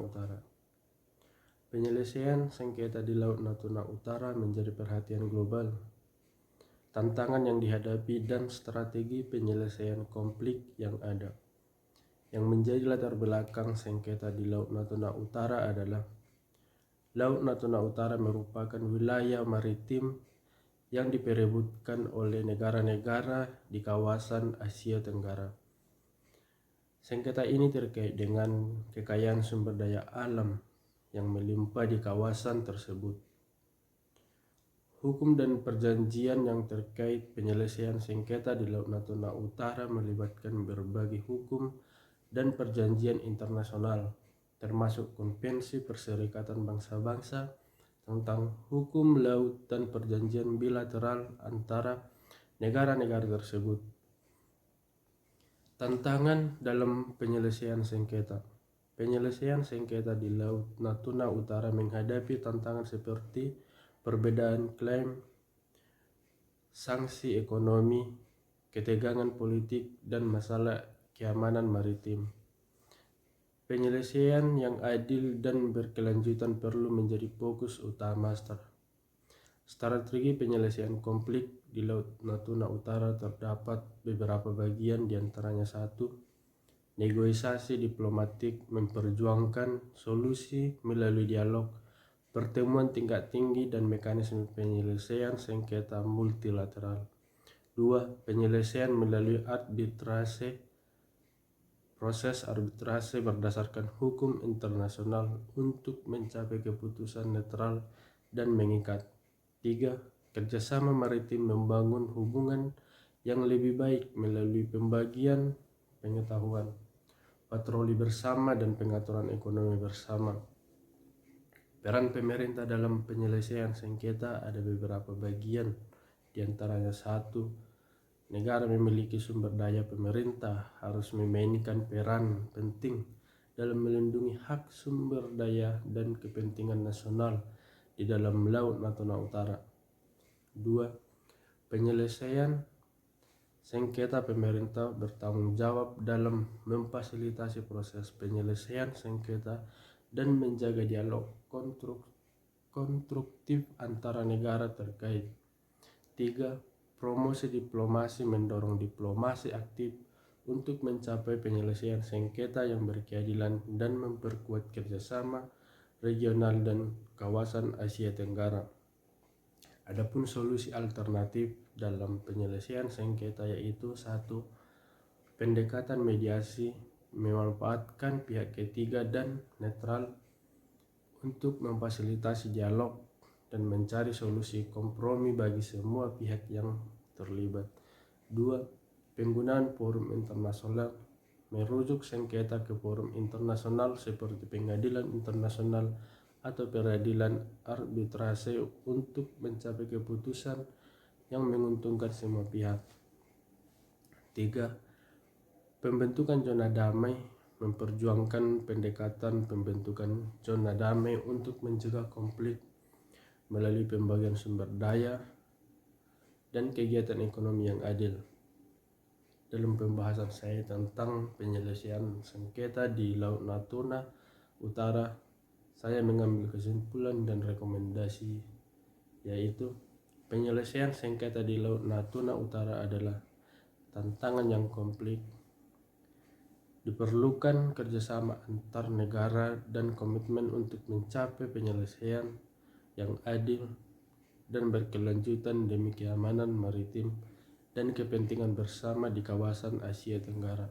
Utara. Penyelesaian sengketa di Laut Natuna Utara menjadi perhatian global. Tantangan yang dihadapi dan strategi penyelesaian konflik yang ada. Yang menjadi latar belakang sengketa di Laut Natuna Utara adalah Laut Natuna Utara merupakan wilayah maritim yang diperebutkan oleh negara-negara di kawasan Asia Tenggara. Sengketa ini terkait dengan kekayaan sumber daya alam yang melimpah di kawasan tersebut. Hukum dan perjanjian yang terkait penyelesaian sengketa di Laut Natuna Utara melibatkan berbagai hukum dan perjanjian internasional, termasuk Konvensi Perserikatan Bangsa-Bangsa tentang hukum laut dan perjanjian bilateral antara negara-negara tersebut. Tantangan dalam penyelesaian sengketa. Penyelesaian sengketa di Laut Natuna Utara menghadapi tantangan seperti perbedaan klaim, sanksi ekonomi, ketegangan politik, dan masalah keamanan maritim. Penyelesaian yang adil dan berkelanjutan perlu menjadi fokus utama. Strategi penyelesaian konflik di Laut Natuna Utara terdapat beberapa bagian, diantaranya 1. Negosiasi diplomatik memperjuangkan solusi melalui dialog, pertemuan tingkat tinggi, dan mekanisme penyelesaian sengketa multilateral. 2. Penyelesaian melalui arbitrase. Proses arbitrase berdasarkan hukum internasional untuk mencapai keputusan netral dan mengikat. 3. Kerjasama maritim membangun hubungan yang lebih baik melalui pembagian pengetahuan, patroli bersama, dan pengaturan ekonomi bersama. Peran pemerintah dalam penyelesaian sengketa ada beberapa bagian, diantaranya 1. Negara memiliki sumber daya. Pemerintah harus memainkan peran penting dalam melindungi hak sumber daya dan kepentingan nasional di dalam Laut Natuna Utara. 2. Penyelesaian sengketa. Pemerintah bertanggung jawab dalam memfasilitasi proses penyelesaian sengketa dan menjaga dialog konstruktif antara negara terkait. 3. Promosi diplomasi. Mendorong diplomasi aktif untuk mencapai penyelesaian sengketa yang berkeadilan dan memperkuat kerjasama regional dan kawasan Asia Tenggara. Adapun solusi alternatif dalam penyelesaian sengketa yaitu 1. Pendekatan mediasi, memanfaatkan pihak ketiga dan netral untuk memfasilitasi dialog dan mencari solusi kompromi bagi semua pihak yang terlibat. 2. Penggunaan forum internasional, merujuk sengketa ke forum internasional seperti Pengadilan Internasional atau Peradilan Arbitrase untuk mencapai keputusan yang menguntungkan semua pihak. 3. Pembentukan zona damai, memperjuangkan pendekatan pembentukan zona damai untuk mencegah konflik melalui pembagian sumber daya dan kegiatan ekonomi yang adil. Dalam pembahasan saya tentang penyelesaian sengketa di Laut Natuna Utara, saya mengambil kesimpulan dan rekomendasi, yaitu penyelesaian sengketa di Laut Natuna Utara adalah tantangan yang kompleks. Diperlukan kerjasama antar negara dan komitmen untuk mencapai penyelesaian yang adil dan berkelanjutan demi keamanan maritim dan kepentingan bersama di kawasan Asia Tenggara.